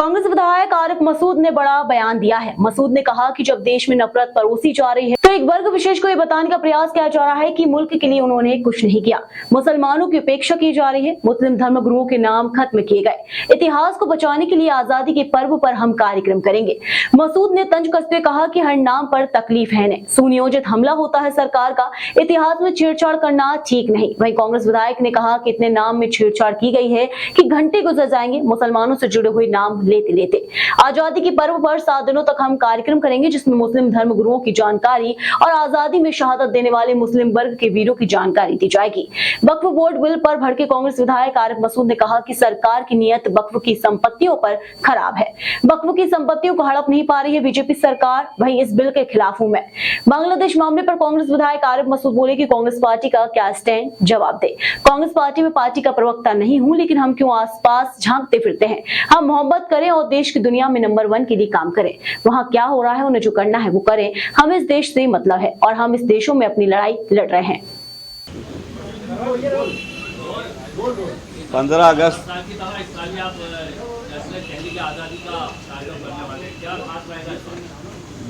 कांग्रेस विधायक आरिफ मसूद ने बड़ा बयान दिया है। मसूद ने कहा कि जब देश में नफरत परोसी जा रही है तो एक वर्ग विशेष को ये बताने का प्रयास किया जा रहा है कि मुल्क के लिए उन्होंने कुछ नहीं किया। मुसलमानों की उपेक्षा की जा रही है। मुस्लिम धर्म गुरुओं के नाम खत्म किए गए। इतिहास को बचाने के लिए आजादी के पर्व पर हम कार्यक्रम करेंगे। मसूद ने तंज कसते कहा कि हर नाम पर तकलीफ है ने सुनियोजित हमला होता है सरकार का। इतिहास में छेड़छाड़ करना ठीक नहीं। वहीं कांग्रेस विधायक ने कहा कि इतने नाम में छेड़छाड़ की गई है कि घंटे गुजर जाएंगे मुसलमानों से जुड़े हुए नाम लेते लेते। आजादी के पर्व पर 7 दिनों तक हम कार्यक्रम करेंगे जिसमें मुस्लिम धर्म गुरुओं की जानकारी और आजादी में शहादत देने वाले मुस्लिम वर्ग के वीरों की जानकारी दी जाएगी। वक्फ बोर्ड बिल पर भड़के कांग्रेस विधायक आरिफ मसूद ने कहा कि सरकार की नीयत वक्फ की संपत्तियों पर खराब है। वक्फ की संपत्तियों को हड़प नहीं पा रही है बीजेपी सरकार। वहीं इस बिल के खिलाफ हूं मैं। बांग्लादेश मामले पर कांग्रेस विधायक आरिफ मसूद बोले कि कांग्रेस पार्टी का क्या स्टैंड, जवाब दे। कांग्रेस पार्टी में पार्टी का प्रवक्ता नहीं हूं, लेकिन हम क्यों आसपास झांकते फिरते हैं। हम मोहब्बत करें और देश की दुनिया में नंबर 1 के लिए काम करें। वहां क्या हो रहा है उन्हें जो करना है वो करें। हमें इस देश से मतलब है और हम इस देशों में अपनी लड़ाई लड़ रहे हैं। 15 अगस्त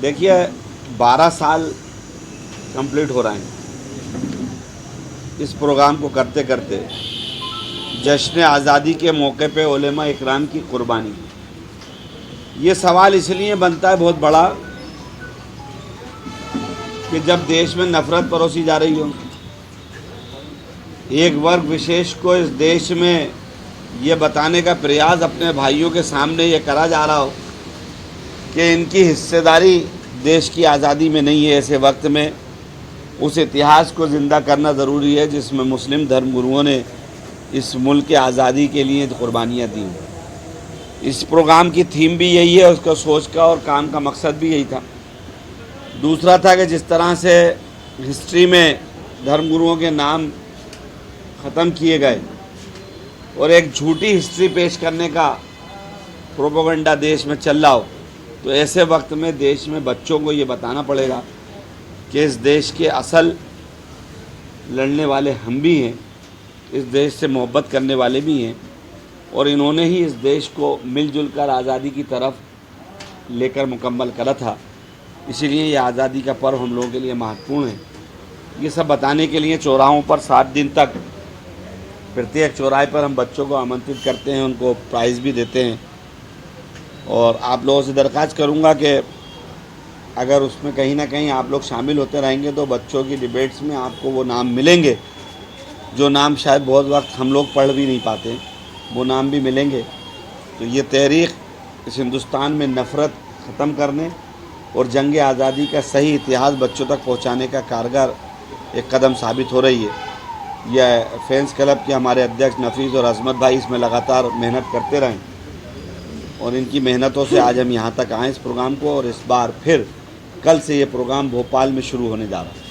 देखिए 12 साल कंप्लीट हो रहे हैं इस प्रोग्राम को करते करते। जश्न आज़ादी के मौके पे उलेमा इकराम की कुर्बानी, ये सवाल इसलिए बनता है बहुत बड़ा कि जब देश में नफरत परोसी जा रही हो, एक वर्ग विशेष को इस देश में ये बताने का प्रयास अपने भाइयों के सामने ये करा जा रहा हो कि इनकी हिस्सेदारी देश की आज़ादी में नहीं है। ऐसे वक्त में उस इतिहास को ज़िंदा करना ज़रूरी है जिसमें मुस्लिम धर्म गुरुओं ने इस मुल्क की आज़ादी के लिए कुर्बानियाँ दी। इस प्रोग्राम की थीम भी यही है, उसका सोच का और काम का मकसद भी यही था। दूसरा था कि जिस तरह से हिस्ट्री में धर्मगुरुओं के नाम ख़त्म किए गए और एक झूठी हिस्ट्री पेश करने का प्रोपेगेंडा देश में चल रहा हो, तो ऐसे वक्त में देश में बच्चों को ये बताना पड़ेगा कि इस देश के असल लड़ने वाले हम भी हैं, इस देश से मोहब्बत करने वाले भी हैं और इन्होंने ही इस देश को मिलजुल कर आज़ादी की तरफ लेकर मुकम्मल करा था। इसीलिए ये आज़ादी का पर्व हम लोगों के लिए महत्वपूर्ण है। ये सब बताने के लिए चौराहों पर 7 दिन तक प्रत्येक चौराहे पर हम बच्चों को आमंत्रित करते हैं, उनको प्राइज़ भी देते हैं। और आप लोगों से दरख्वास्त करूँगा कि अगर उसमें कहीं ना कहीं आप लोग शामिल होते रहेंगे तो बच्चों की डिबेट्स में आपको वो नाम मिलेंगे जो नाम शायद बहुत वक्त हम लोग पढ़ भी नहीं पाते, वो नाम भी मिलेंगे। तो ये तहरीक इस हिंदुस्तान में नफ़रत ख़त्म करने और जंग आज़ादी का सही इतिहास बच्चों तक पहुंचाने का कारगर एक कदम साबित हो रही है। यह फैंस क्लब के हमारे अध्यक्ष नफीस और अजमत भाई इसमें लगातार मेहनत करते रहें और इनकी मेहनतों से आज हम यहाँ तक आए इस प्रोग्राम को। और इस बार फिर कल से ये प्रोग्राम भोपाल में शुरू होने जा रहा है।